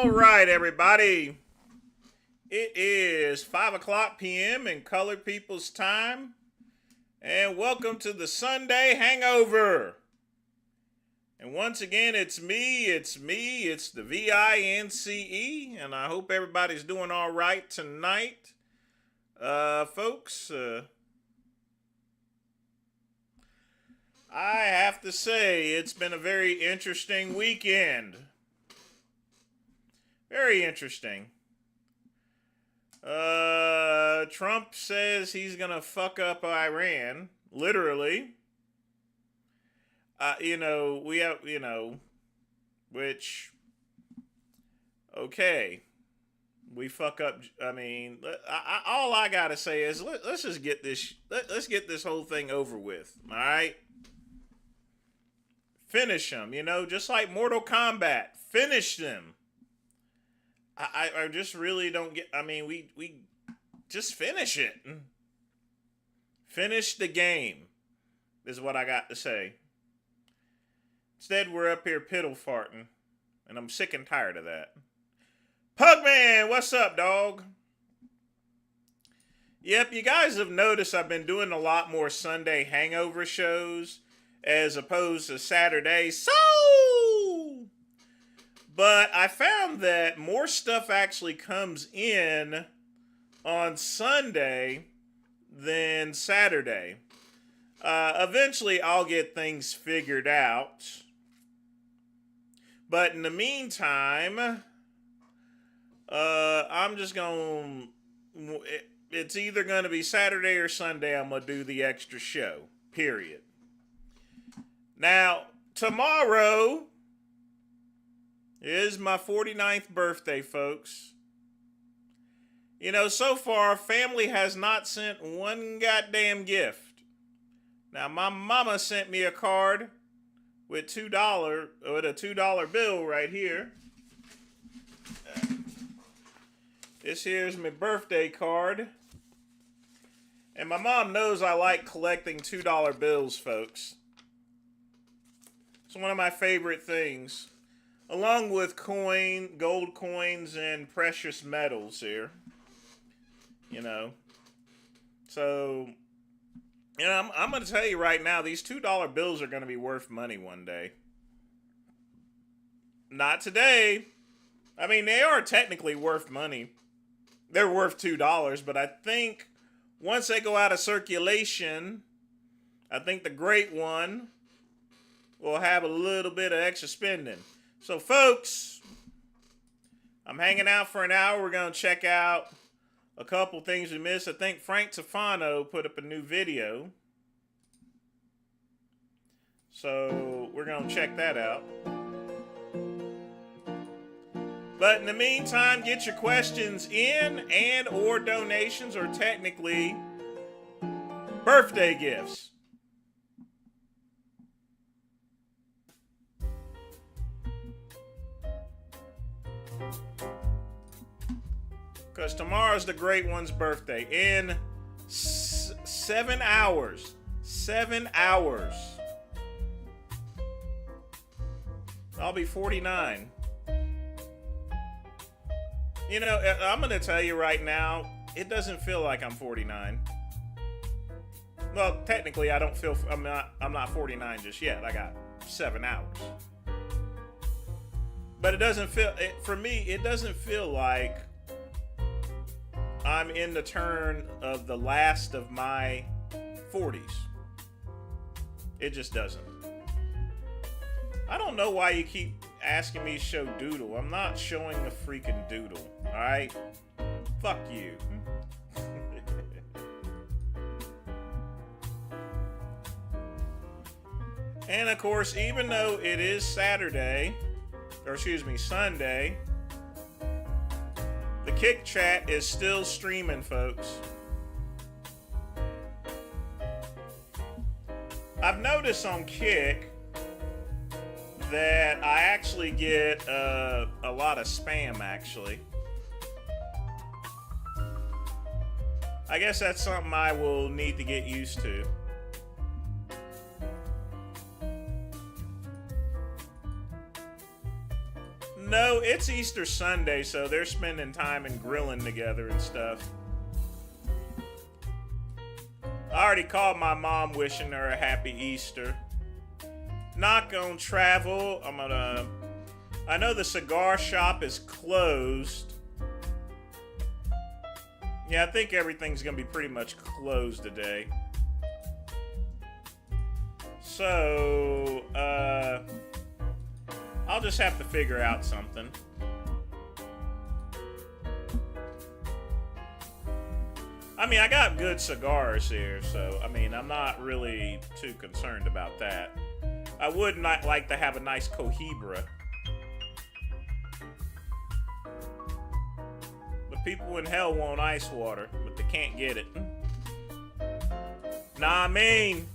All right, everybody. It is 5 o'clock p.m. in colored people's time. And welcome to the Sunday Hangover. And once again, it's the VINCE. And I hope everybody's doing all right tonight. Folks, I have to say it's been a very interesting weekend. Very interesting. Trump says he's gonna fuck up Iran, literally. Which, okay, we fuck up. I mean, all I gotta say is let's just get this. Let's get this whole thing over with. All right, finish them. Just like Mortal Kombat, finish them. I just really don't get. I mean, we just finish it. Finish the game is what I got to say. Instead, we're up here piddle farting, and I'm sick and tired of that. Pugman, what's up, dog? Yep, you guys have noticed I've been doing a lot more Sunday Hangover shows as opposed to Saturday. But I found that more stuff actually comes in on Sunday than Saturday. Eventually, I'll get things figured out. But in the meantime, I'm just going to... It's either going to be Saturday or Sunday I'm going to do the extra show. Period. Now, tomorrow is my 49th birthday, folks. So far, family has not sent one goddamn gift. Now, my mama sent me a card with a $2 bill right here. This here's my birthday card. And my mom knows I like collecting $2 bills, folks. It's one of my favorite things. Along with gold coins, and precious metals here. So, I'm going to tell you right now, these $2 bills are going to be worth money one day. Not today. I mean, they are technically worth money. They're worth $2, but I think once they go out of circulation, I think the great one will have a little bit of extra spending. So, folks, I'm hanging out for an hour. We're going to check out a couple things we missed. I think Frank Tofano put up a new video. So, we're going to check that out. But in the meantime, get your questions in and or donations, or technically birthday gifts. Because tomorrow's the great one's birthday. In 7 hours. 7 hours. I'll be 49. I'm going to tell you right now, it doesn't feel like I'm 49. Well, technically, I don't feel... I'm not 49 just yet. I got 7 hours. But it doesn't feel... For me, it doesn't feel like I'm in the turn of the last of my 40s. It just doesn't. I don't know why you keep asking me to show doodle. I'm not showing the freaking doodle. Alright? Fuck you. And of course, even though it is Sunday, the Kick chat is still streaming, folks. I've noticed on Kick that I actually get a lot of spam, actually. I guess that's something I will need to get used to. No, it's Easter Sunday, so they're spending time and grilling together and stuff. I already called my mom wishing her a happy Easter. Not gonna travel. I know the cigar shop is closed. Yeah, I think everything's gonna be pretty much closed today. So, I'll just have to figure out something. I mean, I got good cigars here, so, I mean, I'm not really too concerned about that. I would not like to have a nice Cohiba. But people in hell want ice water, but they can't get it. Nah, I mean...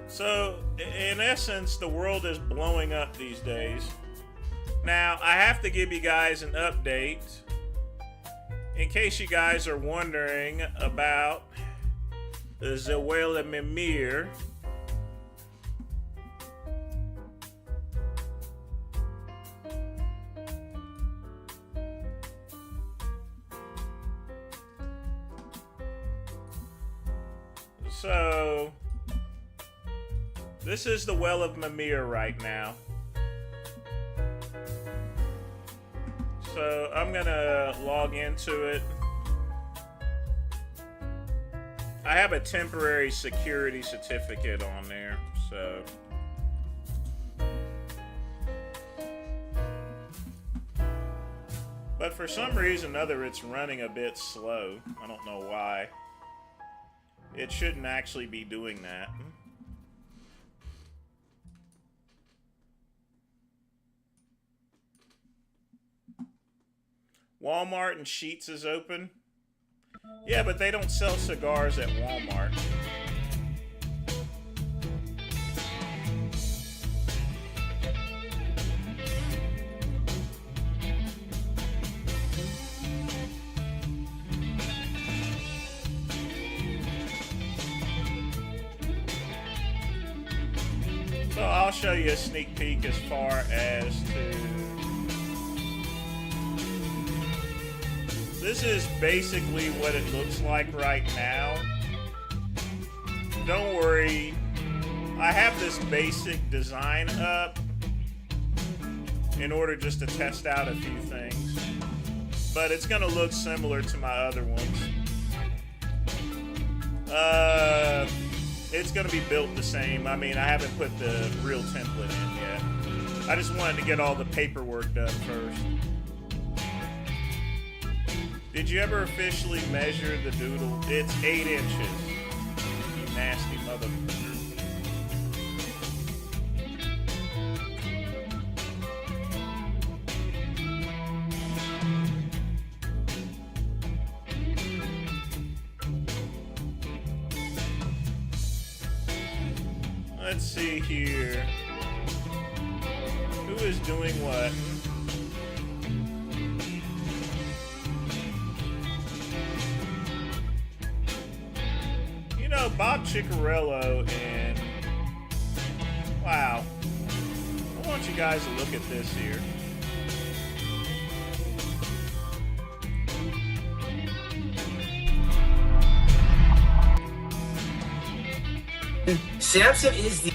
So, in essence, the world is blowing up these days. Now, I have to give you guys an update. In case you guys are wondering about the whale of Mimir. So... this is the Well of Mimir right now. So I'm gonna log into it. I have a temporary security certificate on there, so. But for some reason or other, it's running a bit slow. I don't know why. It shouldn't actually be doing that. Walmart and Sheetz is open. Yeah, but they don't sell cigars at Walmart. So I'll show you a sneak peek as far as to... This is basically what it looks like right now. Don't worry, I have this basic design up in order just to test out a few things. But it's gonna look similar to my other ones. It's gonna be built the same. I mean, I haven't put the real template in yet. I just wanted to get all the paperwork done first. Did you ever officially measure the doodle? It's 8 inches. You nasty motherfucker. Let's see here. Who is doing what? Bob Ciccarello and... Wow. I want you guys to look at this here. Samson is the...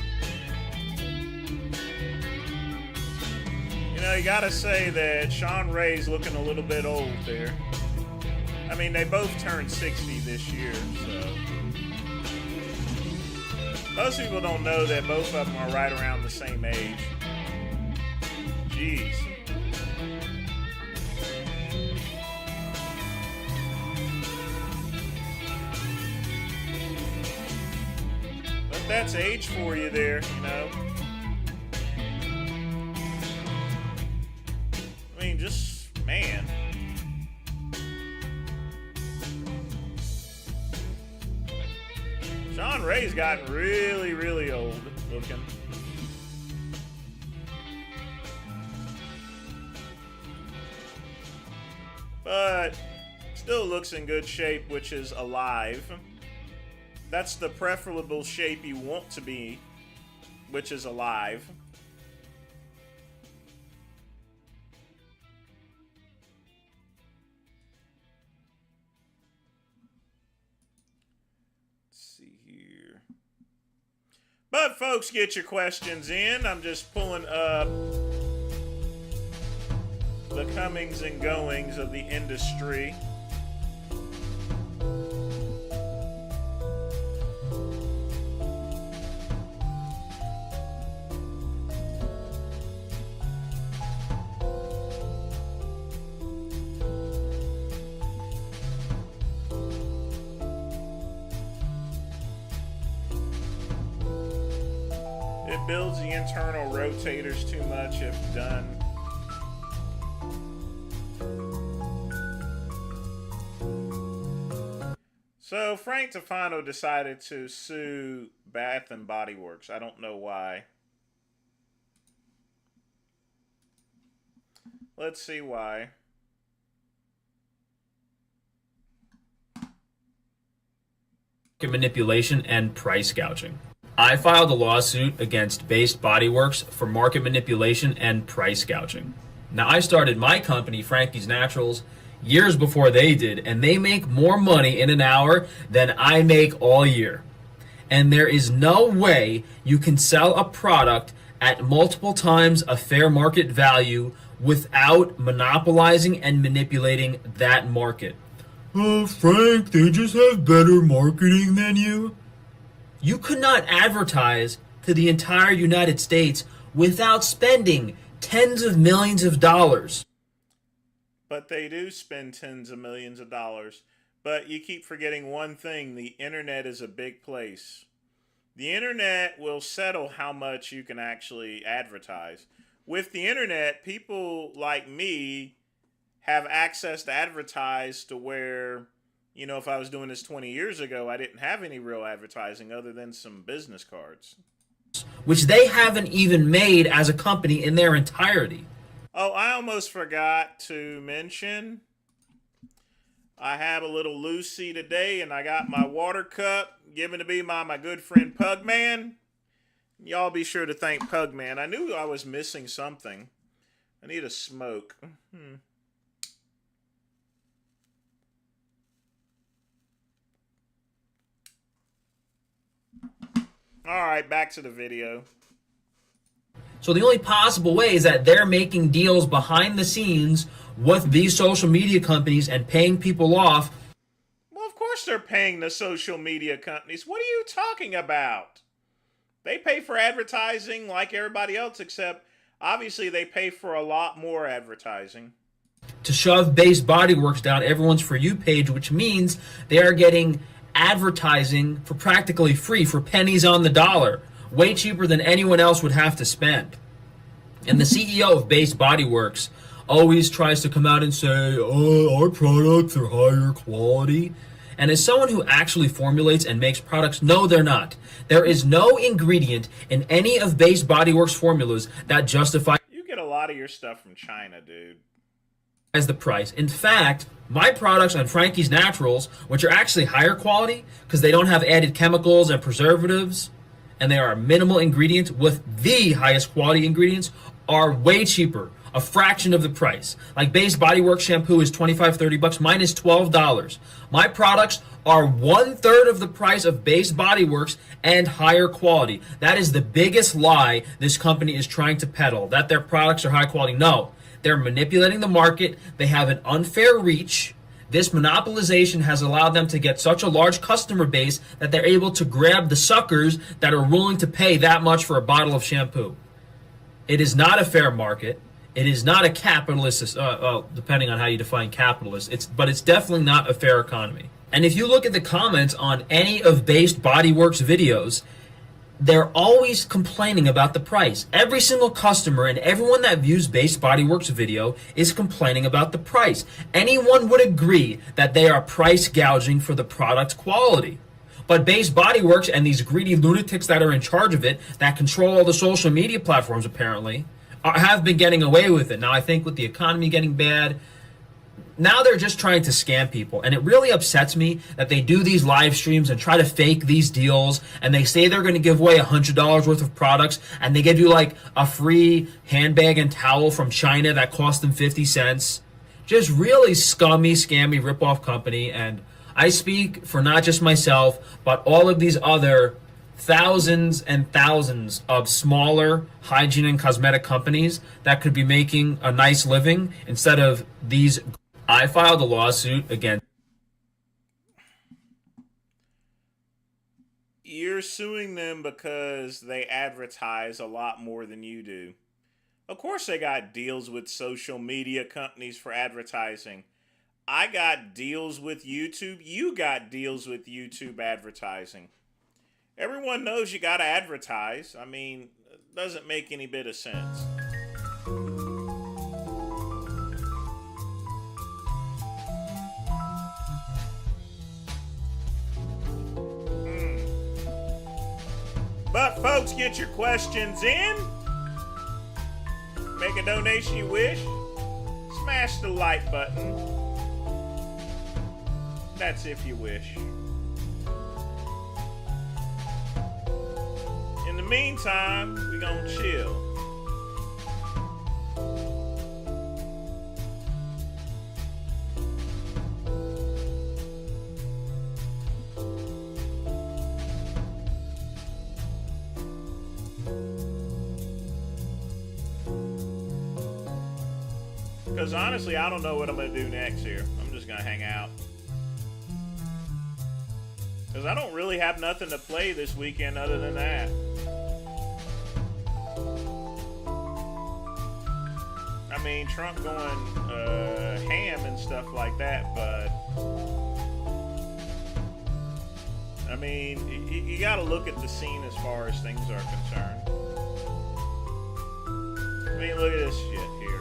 You know, you gotta say that Sean Ray's looking a little bit old there. I mean, they both turned 60 this year, so... Most people don't know that both of them are right around the same age. Jeez. But that's age for you there, you know. I mean, just, man. Sean Ray's gotten really, really old looking. But still looks in good shape, which is alive. That's the preferable shape you want to be which is alive. Let's see here. But folks, get your questions in. I'm just pulling up the comings and goings of the industry. It builds the internal rotators too much if done. So Frank Tufano decided to sue Bath and Body Works. I don't know why. Let's see why. Manipulation and price gouging. I filed a lawsuit against Based Body Works for market manipulation and price gouging. Now, I started my company, Frankie's Naturals, years before they did, and they make more money in an hour than I make all year. And there is no way you can sell a product at multiple times a fair market value without monopolizing and manipulating that market. Oh, Frank, they just have better marketing than you. You could not advertise to the entire United States without spending tens of millions of dollars. But they do spend tens of millions of dollars. But you keep forgetting one thing. The internet is a big place. The internet will settle how much you can actually advertise. With the internet, people like me have access to advertise to where, you know, if I was doing this 20 years ago, I didn't have any real advertising other than some business cards. Which they haven't even made as a company in their entirety. Oh, I almost forgot to mention, I have a little Lucy today, and I got my water cup given to me by my good friend Pugman. Y'all be sure to thank Pugman. I knew I was missing something. I need a smoke. Alright, back to the video. So the only possible way is that they're making deals behind the scenes with these social media companies and paying people off. Well, of course they're paying the social media companies. What are you talking about? They pay for advertising like everybody else, except obviously they pay for a lot more advertising. To shove Based Body Works down everyone's For You page, which means they are getting advertising for practically free, for pennies on the dollar, way cheaper than anyone else would have to spend. And the CEO of Based Body Works always tries to come out and say, oh, our products are higher quality. And as someone who actually formulates and makes products, no, they're not. There is no ingredient in any of Based Body Works formulas that justify. You get a lot of your stuff from China, dude. As the price. In fact, my products on Frankie's Naturals, which are actually higher quality because they don't have added chemicals and preservatives, and they are minimal ingredients with the highest quality ingredients, are way cheaper, a fraction of the price. Like Based Body Works shampoo is $25-30, mine is $12. My products are 1/3 of the price of Based Body Works and higher quality. That is the biggest lie this company is trying to peddle, that their products are high quality. No. They're manipulating the market. They have an unfair reach. This monopolization has allowed them to get such a large customer base that they're able to grab the suckers that are willing to pay that much for a bottle of shampoo. It is not a fair market. It is not a capitalist, well, depending on how you define capitalist, but it's definitely not a fair economy. And if you look at the comments on any of Based Body Works videos, they're always complaining about the price. Every single customer and everyone that views Based Body Works video is complaining about the price. Anyone would agree that they are price gouging for the product quality. But Based Body Works and these greedy lunatics that are in charge of it, that control all the social media platforms apparently, have been getting away with it. Now I think with the economy getting bad, now they're just trying to scam people. And it really upsets me that they do these live streams and try to fake these deals. And they say they're going to give away $100 worth of products. And they give you like a free handbag and towel from China that cost them 50 cents. Just really scummy, scammy, rip-off company. And I speak for not just myself, but all of these other thousands and thousands of smaller hygiene and cosmetic companies that could be making a nice living instead of these. I filed a lawsuit against. You're suing them because they advertise a lot more than you do. Of course they got deals with social media companies for advertising. I got deals with YouTube. You got deals with YouTube advertising. Everyone knows you gotta advertise. I mean, it doesn't make any bit of sense. But folks, get your questions in. Make a donation you wish. Smash the like button. That's if you wish. In the meantime, we gonna chill. Because honestly, I don't know what I'm gonna do next here. I'm just gonna hang out. Because I don't really have nothing to play this weekend other than that. I mean, Trump going ham and stuff like that, but I mean, you got to look at the scene as far as things are concerned. I mean, look at this shit here.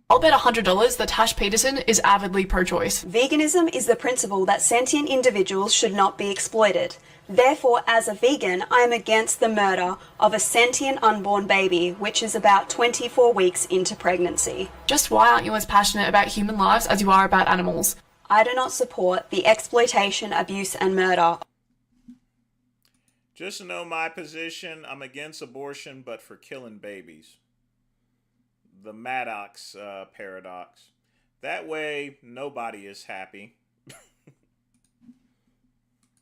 I'll bet $100 that Tash Peterson is avidly pro-choice. Veganism is the principle that sentient individuals should not be exploited. Therefore, as a vegan, I am against the murder of a sentient unborn baby, which is about 24 weeks into pregnancy. Just why aren't you as passionate about human lives as you are about animals? I do not support the exploitation, abuse, and murder. Just to know my position, I'm against abortion, but for killing babies. The Maddox paradox. That way, nobody is happy.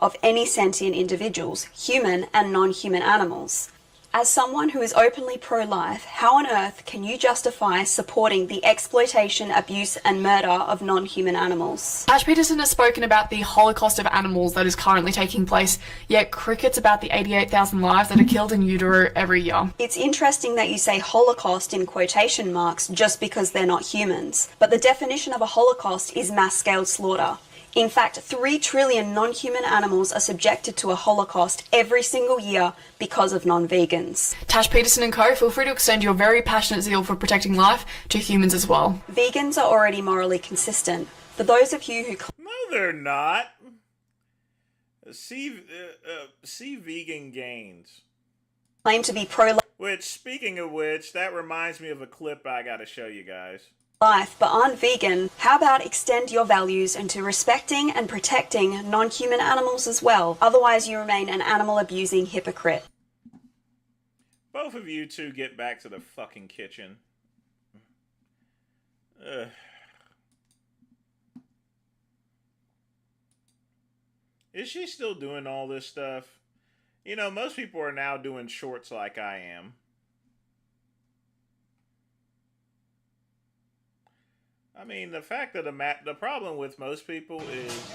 Of any sentient individuals, human and non-human animals. As someone who is openly pro-life, how on earth can you justify supporting the exploitation, abuse, and murder of non-human animals? Tash Peterson has spoken about the holocaust of animals that is currently taking place, yet crickets about the 88,000 lives that are killed in utero every year. It's interesting that you say holocaust in quotation marks just because they're not humans. But the definition of a holocaust is mass-scale slaughter. In fact, 3 trillion non-human animals are subjected to a holocaust every single year because of non-vegans. Tash Peterson and co, feel free to extend your very passionate zeal for protecting life to humans as well. Vegans are already morally consistent. For those of you who... No, they're not. See Vegan Gains. ...claim to be pro-life, Which, speaking of which, that reminds me of a clip I gotta show you guys. but aren't vegan, how about extend your values into respecting and protecting non-human animals as well? Otherwise you remain an animal-abusing hypocrite. Both of you two get back to the fucking kitchen. Ugh. Is she still doing all this stuff? You know, most people are now doing shorts like I am. I mean, the fact that the problem with most people is...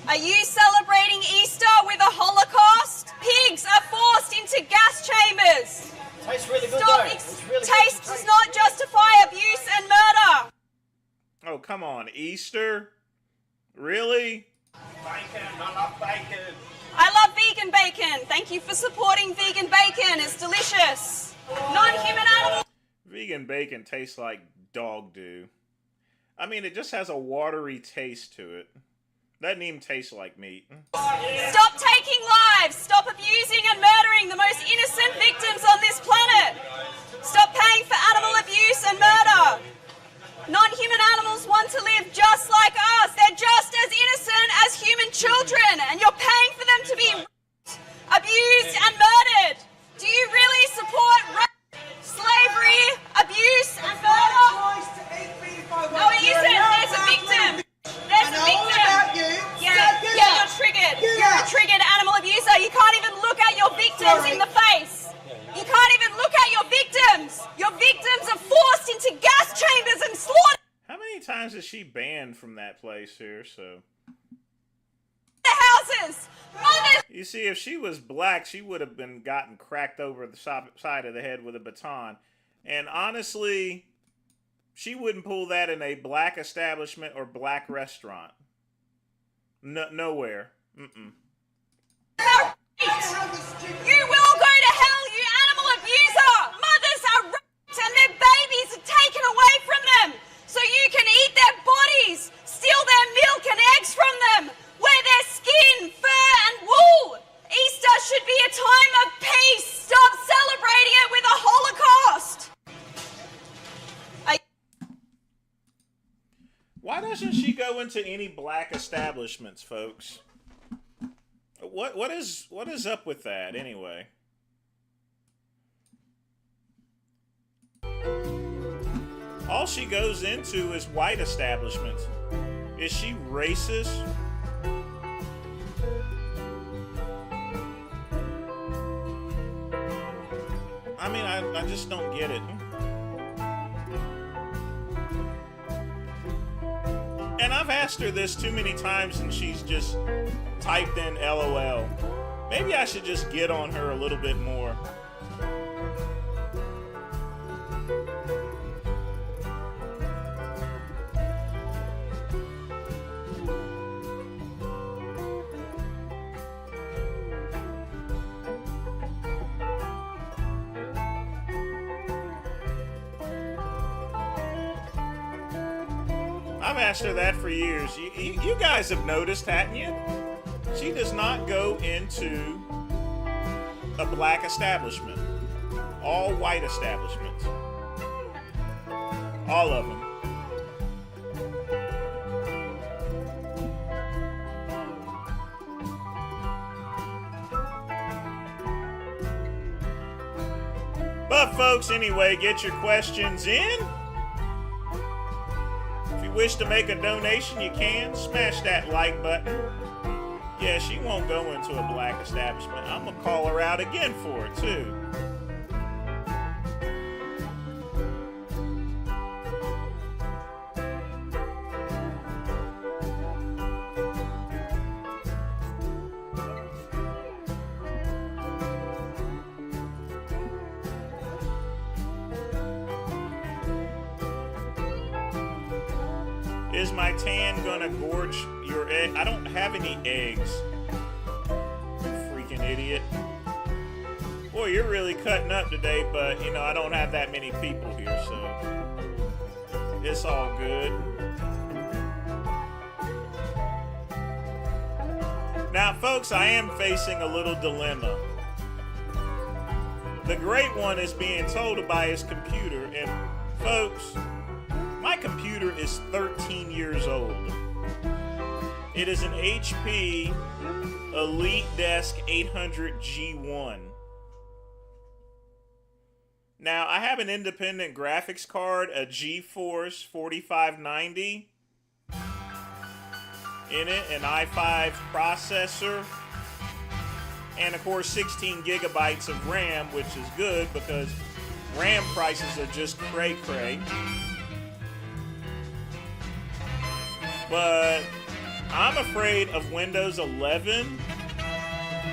Are you celebrating Easter with a Holocaust? Pigs are forced into gas chambers. Tastes really good. Stop. Taste does not justify abuse and murder. Oh, come on. Easter? Really? Bacon, I love bacon. I love vegan bacon. Thank you for supporting vegan bacon. It's delicious. Non-human animals. Vegan bacon tastes like dog do. I mean, it just has a watery taste to it. Doesn't even taste like meat. Stop taking lives. Stop abusing and murdering the most innocent victims on this planet. Stop paying for animal abuse and murder. Non-human animals want to live just like us. They're just as innocent as human children, and you're paying for them to be raped, abused and murdered. Do you really support rape, slavery, abuse and murder? No, it isn't. There's a victim. There's a victim. Yeah, you're triggered. You're a triggered animal abuser. You can't even look at your victims in the face. You can't even look at your victims. Your victims are forced into gas chambers and slaughtered. How many times is she banned from that place here? So The houses. Mothers. you see, if she was black, she would have been gotten cracked over the side of the head with a baton. And honestly, she wouldn't pull that in a black establishment or black restaurant. Nowhere. Mm-mm. You will go to hell, you animal abuser! Mothers are raped and their babies are taken away from them so you can eat their bodies, steal their milk and eggs from them, wear their skin, fur and wool. Easter should be a time of peace. Stop celebrating it with a Holocaust. Why doesn't she go into any black establishments, folks? What is up with that anyway? All she goes into is white establishments. Is she racist? I mean, I just don't get it. And I've asked her this too many times and she's just typed in LOL. Maybe I should just get on her a little bit more. I've asked her that for years. You guys have noticed, haven't you? She does not go into a black establishment. All white establishments. All of them. But folks, anyway, get your questions in. Wish to make a donation, you can. Smash that like button. Yeah, she won't go into a black establishment. I'm gonna call her out again for it too. Is my tan gonna gorge your egg? I don't have any eggs. You freaking idiot. Boy, you're really cutting up today, but, you know, I don't have that many people here, so it's all good. Now, folks, I am facing a little dilemma. The Great One is being told by his computer, and folks, my computer is 13 years old. It is an HP Elite Desk 800 G1. Now, I have an independent graphics card, a GeForce 4590 in it, an i5 processor, and of course 16 gigabytes of RAM, which is good because RAM prices are just cray-cray. But I'm afraid of Windows 11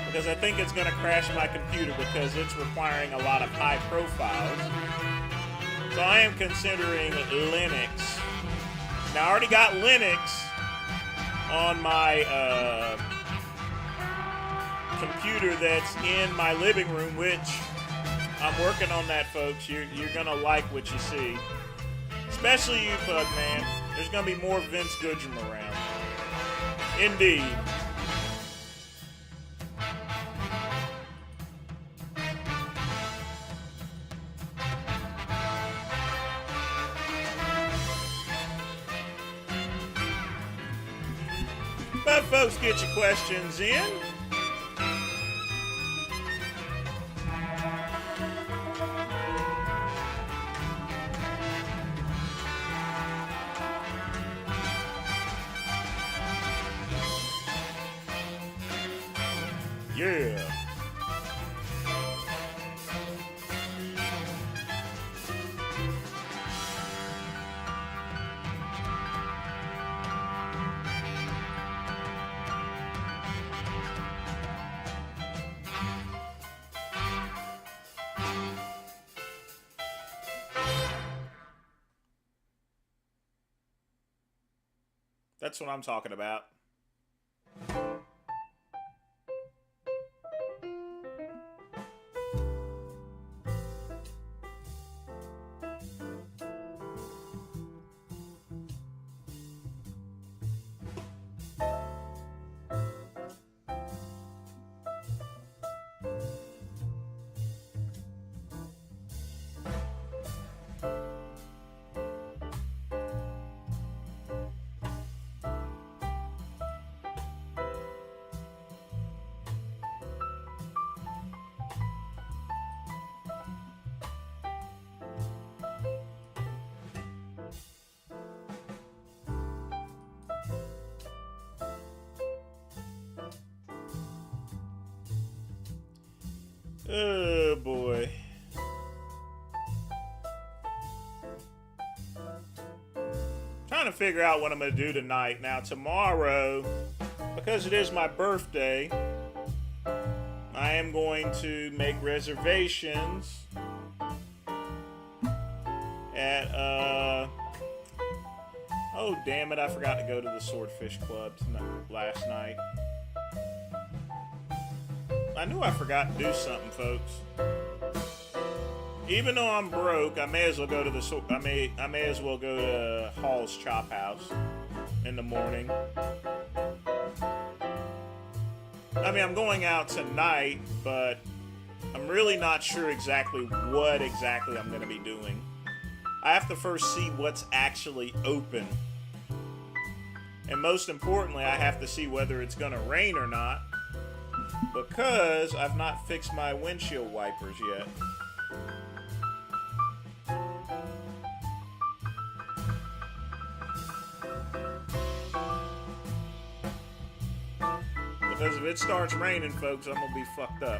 because I think it's going to crash my computer because it's requiring a lot of high profiles. So I am considering Linux. Now, I already got Linux on my computer that's in my living room, which I'm working on that, folks. You're going to like what you see. Especially you, Pugman. There's going to be more Vince Goodrum around. Indeed. But folks, get your questions in. Yeah. That's what I'm talking about. Oh boy. Trying to figure out what I'm going to do tonight. Now, tomorrow, because it is my birthday, I am going to make reservations at, oh damn it, I forgot to go to the Swordfish Club last night. I knew I forgot to do something, folks. Even though I'm broke, I may as well go to the I may as well go to Hall's Chop House in the morning. I mean, I'm going out tonight, but I'm really not sure exactly what I'm going to be doing. I have to first see what's actually open. And most importantly, I have to see whether it's going to rain or not, because I've not fixed my windshield wipers yet. Because if it starts raining, folks, I'm going to be fucked up.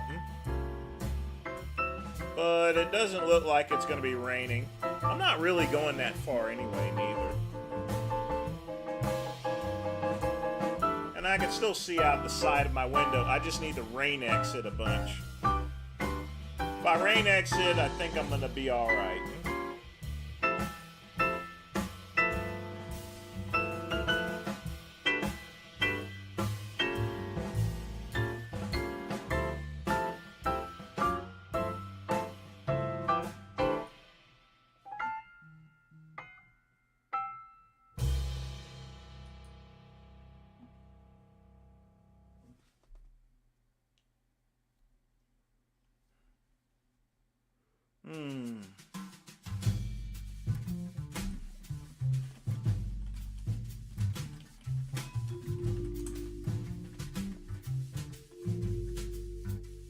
But it doesn't look like it's going to be raining. I'm not really going that far anyway, neither. And I can still see out the side of my window. I just need to rain exit a bunch. If I rain exit, I think I'm going to be alright.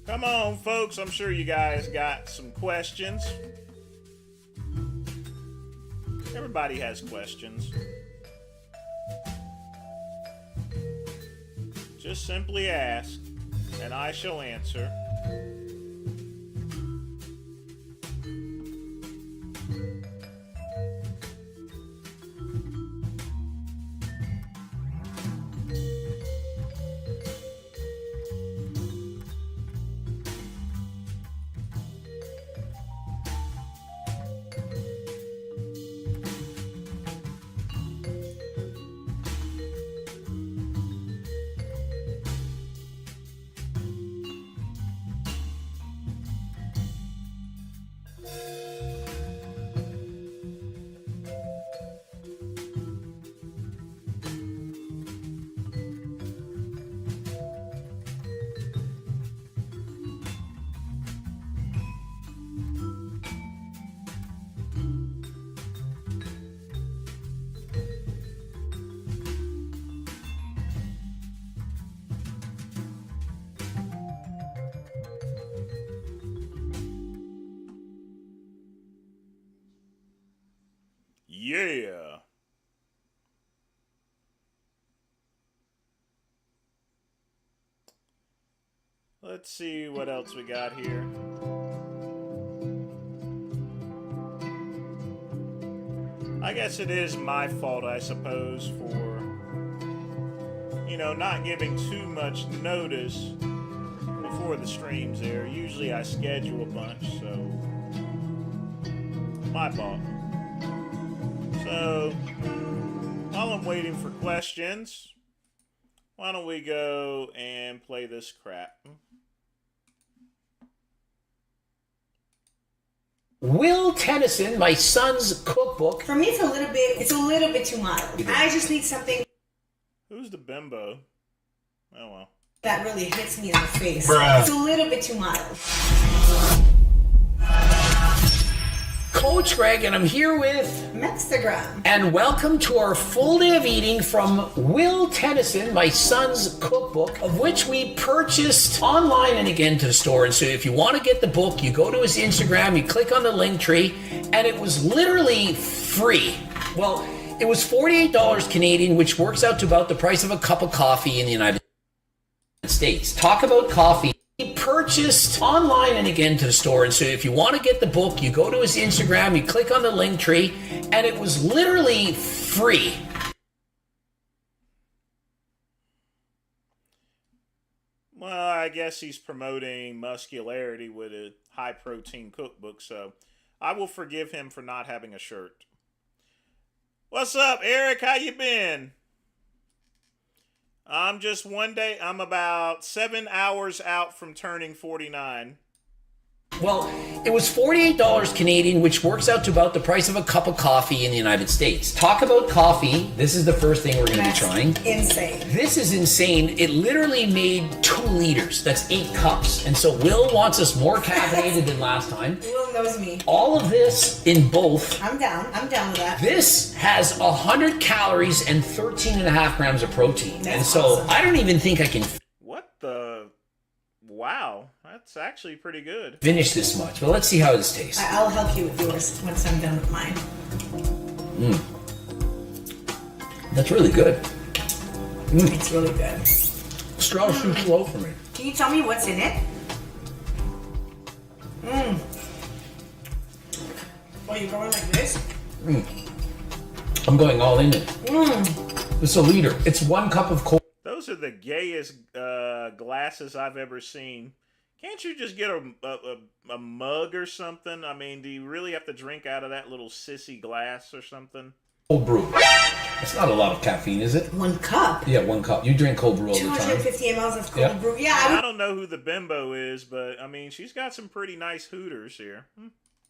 Come on, folks. I'm sure you guys got some questions. Everybody has questions. Just simply ask, and I shall answer. let's see what else we got here. I guess it is my fault, I suppose, for, not giving too much notice before the streams there. Usually I schedule a bunch, so my fault. So, while I'm waiting for questions, why don't we go and play this crap? Will Tennyson, my son's cookbook. For me, it's a little bit too mild. I just need something Who's the bimbo? Oh well. that really hits me in the face. Bruh. It's a little bit too mild. Coach Greg, and I'm here with... Instagram. And welcome to our full day of eating from Will Tennyson, my son's cookbook, of which we purchased online and again to the store. And so if you want to get the book, you go to his Instagram, you click on the link tree, and it was literally free. Well, it was $48 Canadian, which works out to about the price of a cup of coffee in the United States. Talk about coffee. He purchased online and again to the store. And so if you want to get the book, you go to his Instagram, you click on the link tree, and it was literally free. Well, I guess he's promoting muscularity with a high protein cookbook, so I will forgive him for not having a shirt. What's up, Eric? How you been? I'm about 7 hours out from turning 49. Well, it was $48 Canadian, which works out to about the price of a cup of coffee in the United States. Talk about coffee. This is the first thing we're going to be trying. Insane. This is insane. It literally made 2 liters. That's 8 cups. And so Will wants us more caffeinated than last time. Will knows me. All of this in both. I'm down with that. This has 100 calories and 13.5 grams of protein. That's and so awesome. I don't even think I can What the? Wow, that's actually pretty good. finish this much. But let's see how this tastes. I'll help you with yours once I'm done with mine. That's really good. It's really good. Straw's too slow for me. Can you tell me what's in it? Oh, you're going like this? I'm going all in it. It's a liter. It's 1 cup of cold. Those are the gayest glasses I've ever seen. Can't you just get a mug or something? I mean, do you really have to drink out of that little sissy glass or something? Cold brew. It's not a lot of caffeine, is it? 1 cup. Yeah, 1 cup. You drink cold brew all the time. 250 mLs of cold Yeah. brew. Yeah, I don't know who the bimbo is, but I mean, she's got some pretty nice hooters here.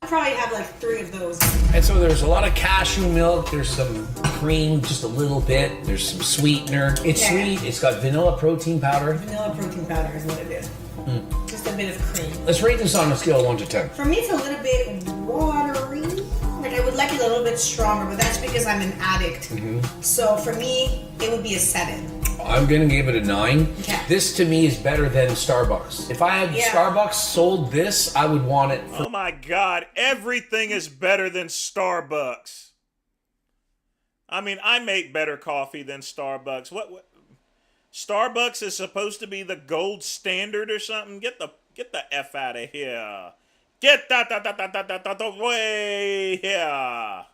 I probably have like 3 of those. And so there's a lot of cashew milk. There's some cream, just a little bit. There's some sweetener. It's Yeah. sweet. It's got vanilla protein powder. Vanilla protein powder is what it is. Just a bit of cream. Let's rate this on a scale of 1 to 10. For me, it's a little bit watery. Like, I would like it a little bit stronger, but that's because I'm an addict. So for me, it would be a 7. I'm going to give it a 9. Okay. This to me is better than Starbucks. If I had Yeah. Starbucks sold this, I would want it for Oh my God, everything is better than Starbucks. I mean, I make better coffee than Starbucks. What? Starbucks is supposed to be the gold standard or something? Get the F out of here. Get that way here.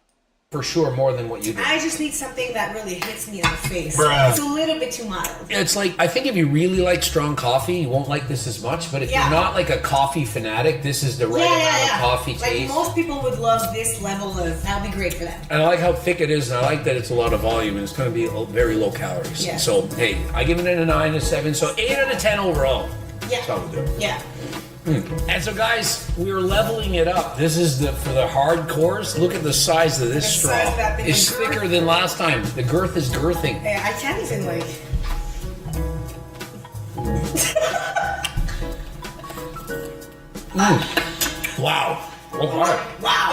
for sure more than what you do. I just need something that really hits me in the face. Bruh. It's a little bit too mild. It's like, I think if you really like strong coffee, you won't like this as much. But if Yeah. you're not like a coffee fanatic, this is the right amount of coffee Like taste. most people would love this level of. That'll be great for them. And I like how thick it is, and I like that it's a lot of volume, and it's going to be very low calories. Yeah. So, hey, I give it a 9, a 7, so 8 out of 10 overall. Yeah. That's how we do it. Yeah. And so, guys, we're leveling it up. This is for the hardcores. Look at the size of this The straw. size of that thing. It's The girth. thicker than last time. The girth is girthing. Hey, I can't even like. Wow. Okay. Wow.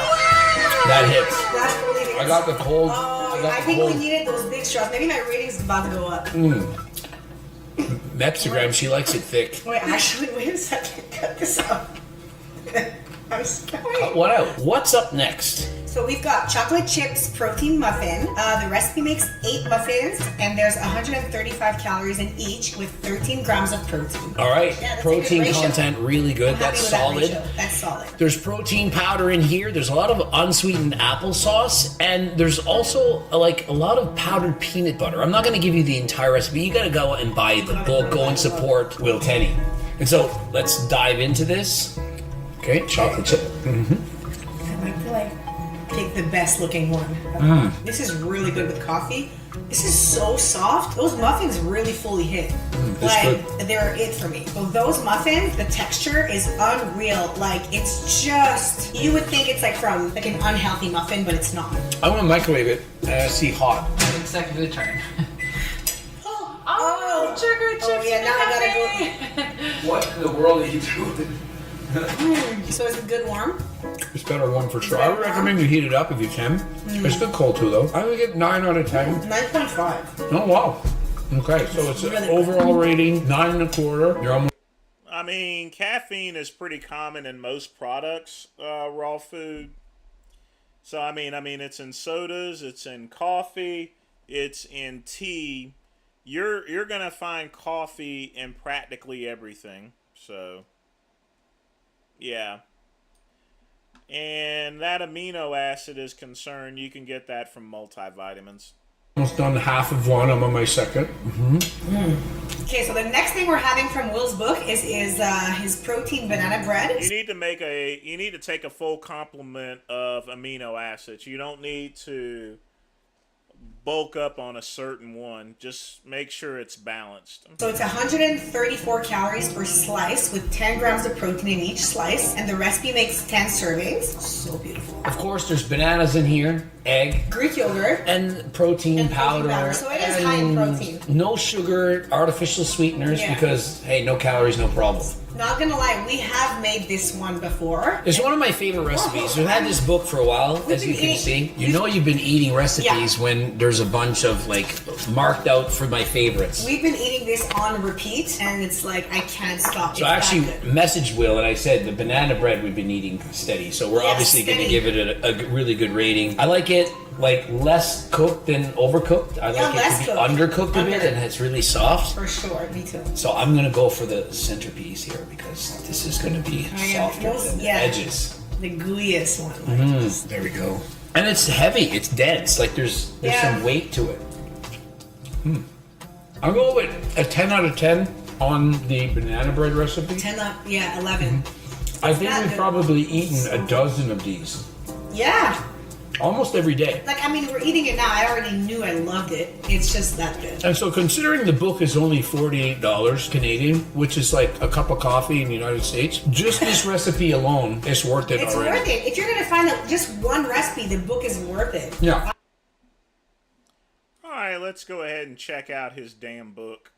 That hits. That's really good. I got the cold. Oh, got I the think cold. we needed those big straws. Maybe my rating's about to go up. Mepsigram, she likes it thick. Wait, actually, wait a second. Cut this out. I'm sorry. What out? What's up next? So we've got chocolate chips protein muffin. The recipe makes 8 muffins, and there's 135 calories in each with 13 grams of protein. All right, Yeah, that's a protein good ratio. content, really good. I'm happy That's with that solid. ratio. That's solid. There's protein powder in here. There's a lot of unsweetened applesauce, and there's also like a lot of powdered peanut butter. I'm not going to give you the entire recipe. You got to go and buy the book. Go and support Will Teddy. And so let's dive into this. Okay, chocolate chip. I feel like pick the best looking one. This is really good with coffee. This is so soft. Those muffins really fully hit. Like, they're it for me. But those muffins, the texture is unreal. Like, it's just, you would think it's like from like an unhealthy muffin, but it's not. I want to microwave it and I see hot. Second the turn. Oh, Sugar chips. oh yeah, now I gotta What in the world are you doing? go. So is it good warm? It's better warm for sure. I would recommend you heat it up if you can. It's good cold too, though. I would get 9 out of 10. 9.5. Oh wow. Okay, so it's Really an overall rating 9.25. You're almost. I mean, caffeine is pretty common in most products, raw food. So I mean, it's in sodas, it's in coffee, it's in tea. You're gonna find coffee in practically everything. So, yeah. And that amino acid is concerned, you can get that from multivitamins. Almost done half of one. I'm on my second. Okay, so the next thing we're having from Will's book is his protein banana bread. You need to take a full complement of amino acids. You don't need to bulk up on a certain one. Just make sure it's balanced. So it's 134 calories per slice with 10 grams of protein in each slice, and the recipe makes 10 servings. So beautiful. Of course, there's bananas in here, egg, Greek yogurt. and protein powder. So it is high in protein. No sugar, artificial sweeteners, Yeah. because hey, no calories, no problem. Not gonna lie, we have made this one before. It's one of my favorite recipes. We've had this book for a while, as you can see. You know you've been eating recipes when there's a bunch of like marked out for my favorites. We've been eating this on repeat, and it's like I can't stop. So It's I actually that good. messaged Will and I said the banana bread we've been eating steady. So we're Yes, obviously going to steady. give it a really good rating. I like it like less cooked than overcooked. I Yeah, like it less to be cooked. undercooked a bit, Under. and it's really soft. For sure, me too. So I'm going to go for the centerpiece here because this is going to be yeah, softer most- than the yeah. edges. The gooeyest one. Like, There we go. And it's heavy. It's dense. Like there's Yeah. some weight to it. I'll go with a 10 out of 10 on the banana bread recipe. 10 up, yeah, 11. I think not we've good. probably eaten a dozen of these. Yeah. Almost every day. Like, I mean, we're eating it now. I already knew I loved it. It's just that good. And so considering the book is only $48 Canadian, which is like a cup of coffee in the United States, just this recipe alone is worth it It's already. worth it. If you're going to find out just one recipe, the book is worth it. Yeah. All right, let's go ahead and check out his damn book.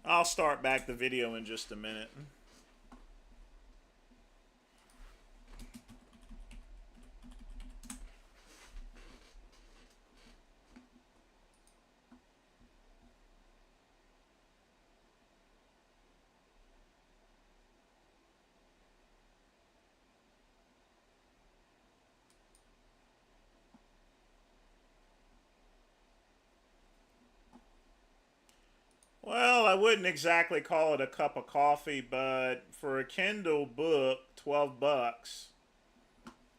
I'll start back the video in just a minute. Well, I wouldn't exactly call it a cup of coffee, but for a Kindle book, 12 bucks,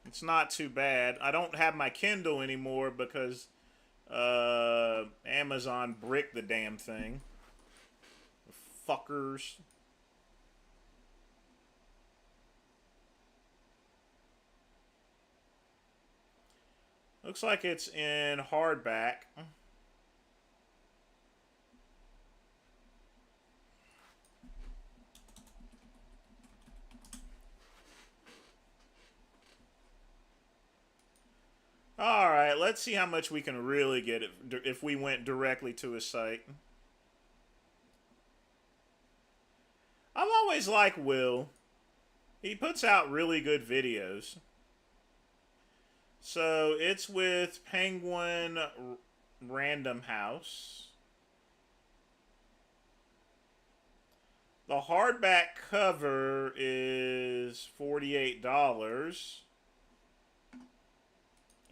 it's not too bad. I don't have my Kindle anymore because Amazon bricked the damn thing. Fuckers. Looks like it's in hardback. All right, let's see how much we can really get if we went directly to his site. always like Will. He puts out really good videos. So it's with Penguin Random House. The hardback cover is $48.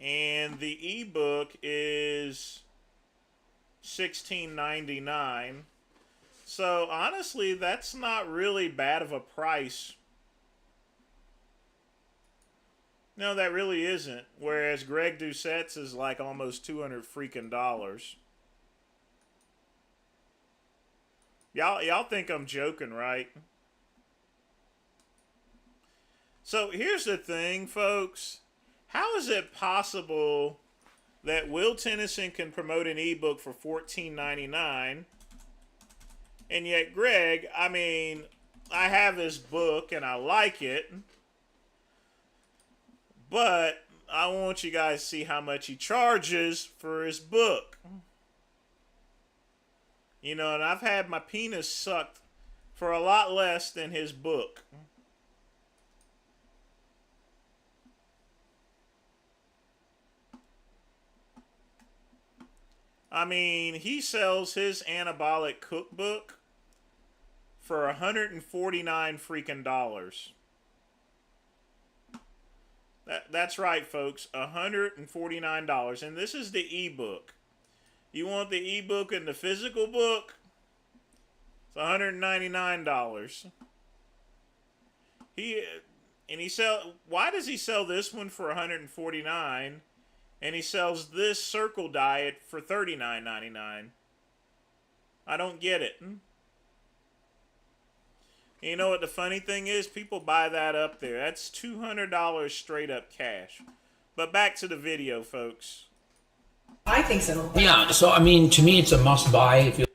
And the ebook is $16.99. So honestly, that's not really bad of a price. No, that really isn't. Whereas Greg Doucette's is like almost $200 freaking dollars. Y'all think I'm joking, right? So here's the thing, folks. How is it possible that Will Tennyson can promote an ebook for $14.99, and yet Greg, I mean, I have his book and I like it, but I want you guys to see how much he charges for his book. You know, and I've had my penis sucked for a lot less than his book. I mean, he sells his anabolic cookbook for $149 freaking dollars. That's right, folks, $149. And this is the ebook. You want the ebook and the physical book? It's $199. Why does he sell this one for $149 and he sells this Circle Diet for $39.99? I don't get it. You know what the funny thing is? People buy that up there. That's $200 straight up cash. But back to the video, folks. I think so. Yeah, so I mean, to me, it's a must-buy. If you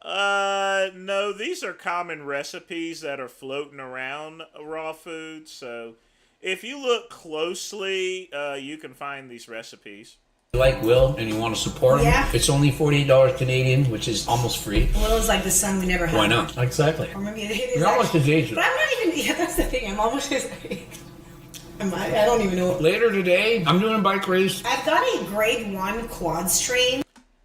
No, these are common recipes that are floating around raw food. So, if you look closely, you can find these recipes. like Will and you want to support him, Yeah. it's only $48 Canadian, which is almost free. Will's like the son we never had. Why not? Exactly. Or maybe it is. You're almost his age. But I'm not even. Yeah, that's the thing. I'm almost his age. I don't even know. Later today, I'm doing a bike race. I've got a grade 1 quad strain.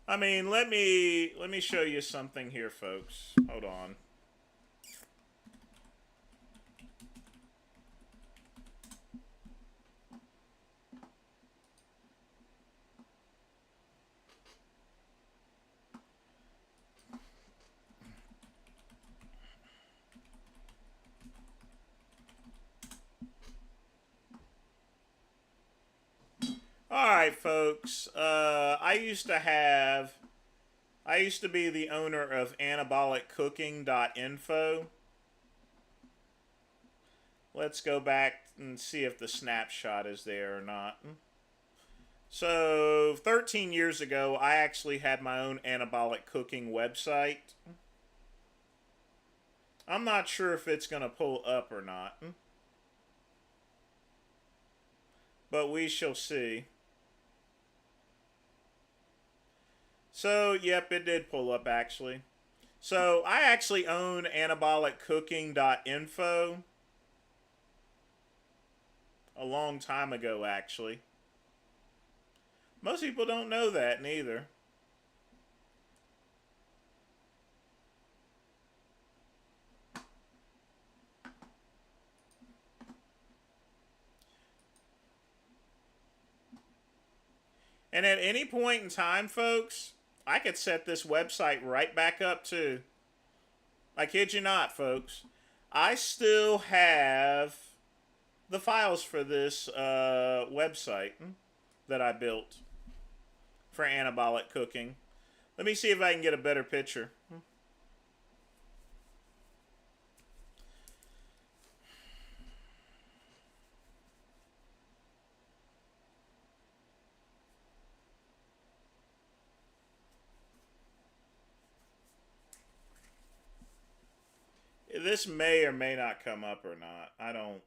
I mean, let me show you something here, folks. Hold on. Alright, folks, I used to be the owner of anaboliccooking.info. Let's go back and see if the snapshot is there or not. So, 13 years ago, I actually had my own anabolic cooking website. I'm not sure if it's going to pull up or not, but we shall see. So, yep, it did pull up, actually. So, I actually own anaboliccooking.info a long time ago, actually. Most people don't know that, neither. And at any point in time, folks, I could set this website right back up too. I kid you not, folks. I still have the files for this website that I built for anabolic cooking. Let me see if I can get a better picture. This may or may not come up or not. I don't.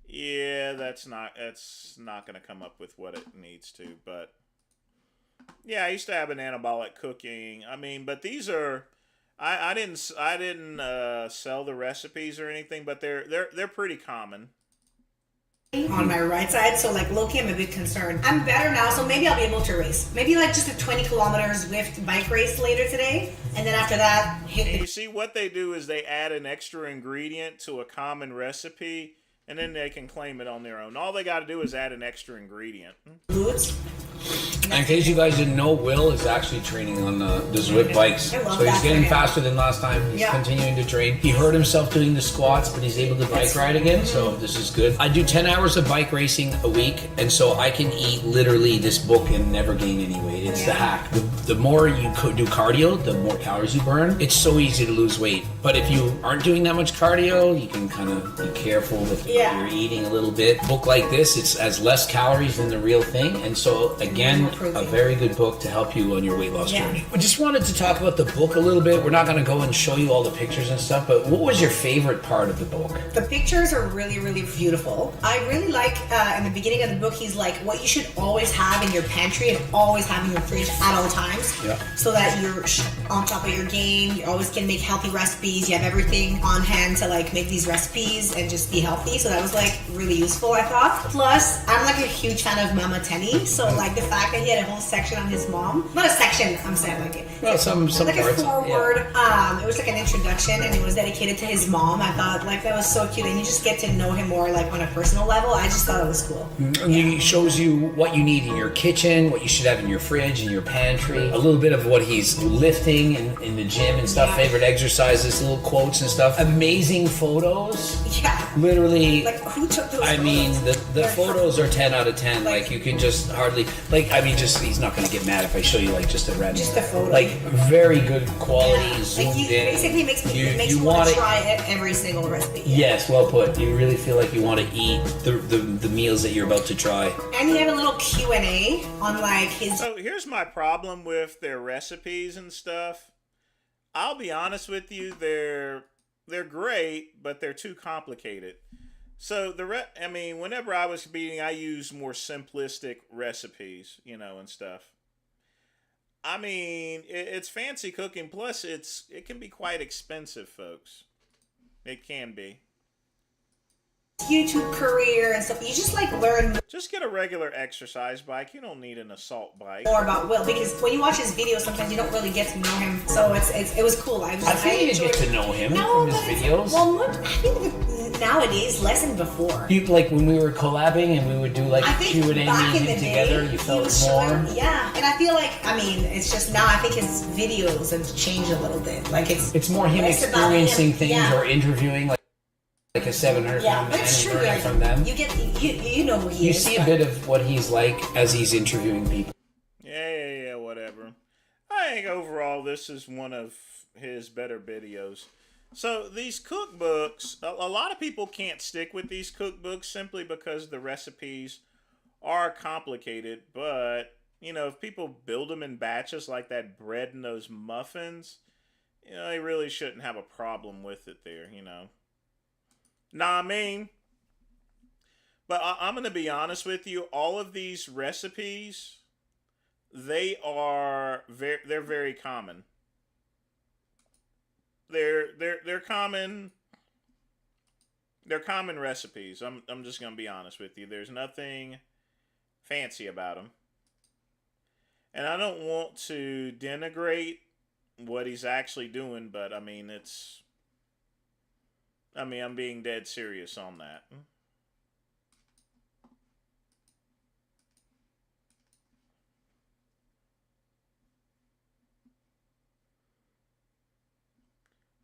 Yeah, that's not going to come up with what it needs to, but yeah, I used to have an anabolic cooking. I mean, but these are, I didn't sell the recipes or anything, but they're pretty common. On my right side, so like low-key I'm a bit concerned. I'm better now, so maybe I'll be able to race. Maybe like just a 20 kilometers Zwift bike race later today, and then after that, hit And the you see what they do is they add an extra ingredient to a common recipe, and then they can claim it on their own. All they got to do is add an extra ingredient. boots. In case you guys didn't know, Will is actually training on the Zwift bikes. I love So he's that getting for him. faster than last time. He's Yeah. continuing to train. He hurt himself doing the squats, but he's able to bike ride again, so this is good. I do 10 hours of bike racing a week, and so I can eat literally this book and never gain any weight. It's the hack. The more you do cardio, the more calories you burn. It's so easy to lose weight. But if you aren't doing that much cardio, you can kind of be careful with what Yeah. you're eating a little bit. A book like this, it's has less calories than the real thing, and so again, a very good book to help you on your weight loss journey. I just wanted to talk about the book a little bit. We're not going to go and show you all the pictures and stuff, but what was your favorite part of the book? The pictures are really, really beautiful. I really like in the beginning of the book, he's like, what you should always have in your pantry and always have in your fridge at all times, so that you're on top of your game. You always can make healthy recipes. You have everything on hand to like make these recipes and just be healthy. So that was like really useful, I thought. Plus, I'm like a huge fan of Mama Tenny, so like the fact that he had a whole section on his mom. Not a section, I'm saying like it. Well, some Like parts. a foreword. It was like an introduction, and it was dedicated to his mom. I thought like that was so cute, and you just get to know him more like on a personal level. I just thought it was cool. And he shows you what you need in your kitchen, what you should have in your fridge, in your pantry, a little bit of what he's lifting in the gym and stuff, favorite exercises, little quotes and stuff. Amazing photos. Yeah. Literally, Like who took those? I mean, photos? the photos are 10 out of 10. Like, you can just hardly, like, I mean, just, he's not going to get mad if I show you, like, just a random. Just a photo. Like, very good quality, Yeah. zoomed Like in. basically makes me You want want to it. try it every single recipe. Yes, well put. You really feel like you want to eat the meals that you're about to try. And he had a little Q&A on like his. So here's my problem with their recipes and stuff. I'll be honest with you, they're great, but they're too complicated. So I mean, whenever I was competing, I used more simplistic recipes, and stuff. I mean, it's fancy cooking. Plus, it can be quite expensive, folks. It can be. YouTube career and stuff. You just like learn Just get a regular exercise bike. You don't need an assault bike. more about Will, because when you watch his videos, sometimes you don't really get to know him. So it was cool. I feel you enjoyed get to know him No, from his but it's- videos. Well, I think nowadays less than before. You, like when we were collabing and we would do like I think Q&A back in music the day, together, you he felt was more. showing, yeah, and I feel like, I mean, it's just now, I think his videos have changed a little bit. Like It's more him less about experiencing him, things yeah. or interviewing like a 700 Yeah, pound but man it's and true. learning Like, from them. you know who he You is. see a but- bit of what he's like as he's interviewing people. Yeah, whatever. I think overall this is one of his better videos. So these cookbooks, a lot of people can't stick with these cookbooks simply because the recipes are complicated. But, if people build them in batches like that bread and those muffins, they really shouldn't have a problem with it there, Nah, I mean, but I'm going to be honest with you. All of these recipes, they're very common. They're common. They're common recipes. I'm just going to be honest with you. There's nothing fancy about them. And I don't want to denigrate what he's actually doing, but I mean, I'm being dead serious on that.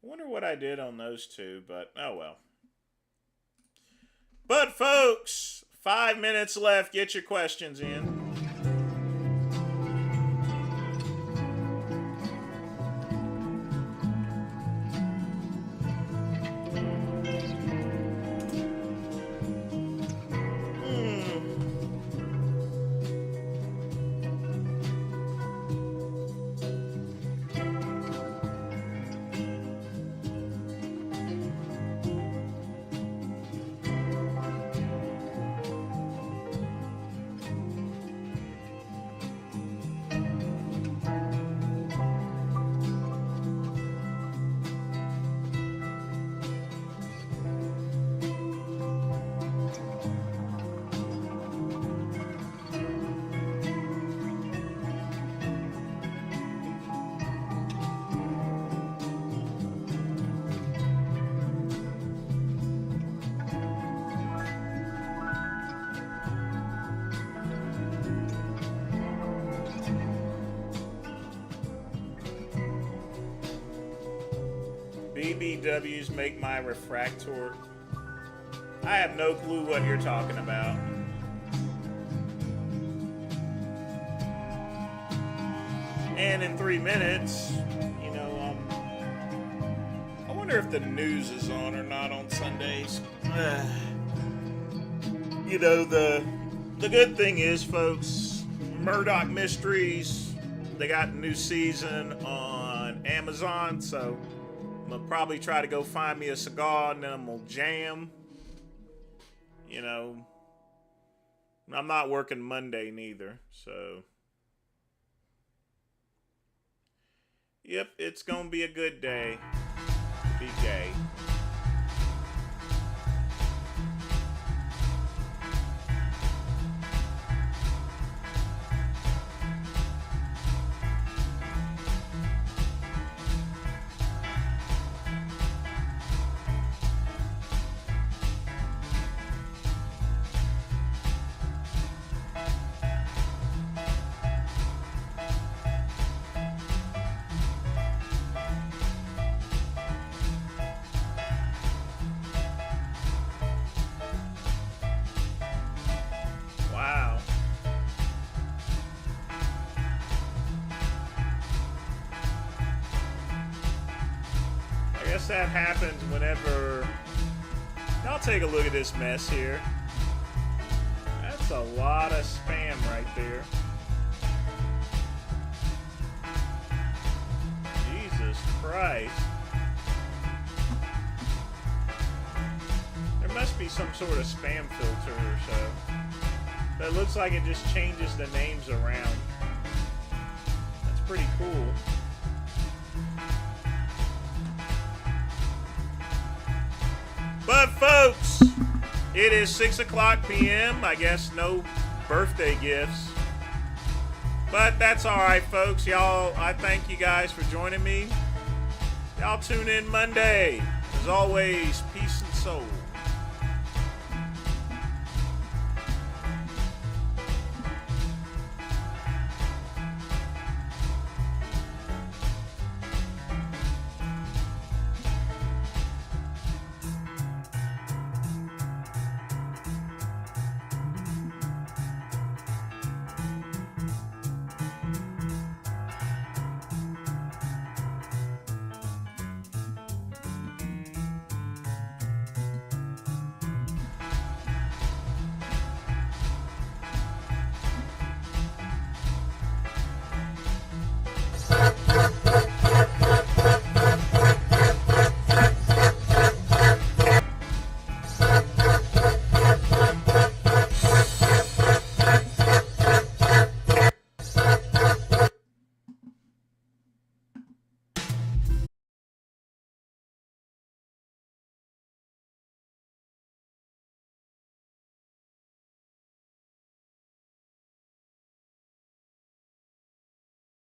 I wonder what I did on those two, but oh well. But folks, 5 minutes left. Get your questions in. BBWs make my refractor? I have no clue what you're talking about. And in 3 minutes, you know, I wonder if the news is on or not on Sundays. You know, the good thing is, folks, Murdoch Mysteries, they got a new season on Amazon, so I'm gonna probably try to go find me a cigar and then I'm gonna jam. You know, I'm not working Monday neither, so. Yep, it's gonna be a good day to be gay. Wow. I guess that happens whenever... I'll take a look at this mess here. That's a lot of spam right there. Jesus Christ. There must be some sort of spam filter or so. That looks like it just changes the names around. That's pretty cool. But folks, it is 6:00 p.m. I guess no birthday gifts. But that's alright, folks. Y'all, I thank you guys for joining me. Y'all tune in Monday. As always, peace and soul.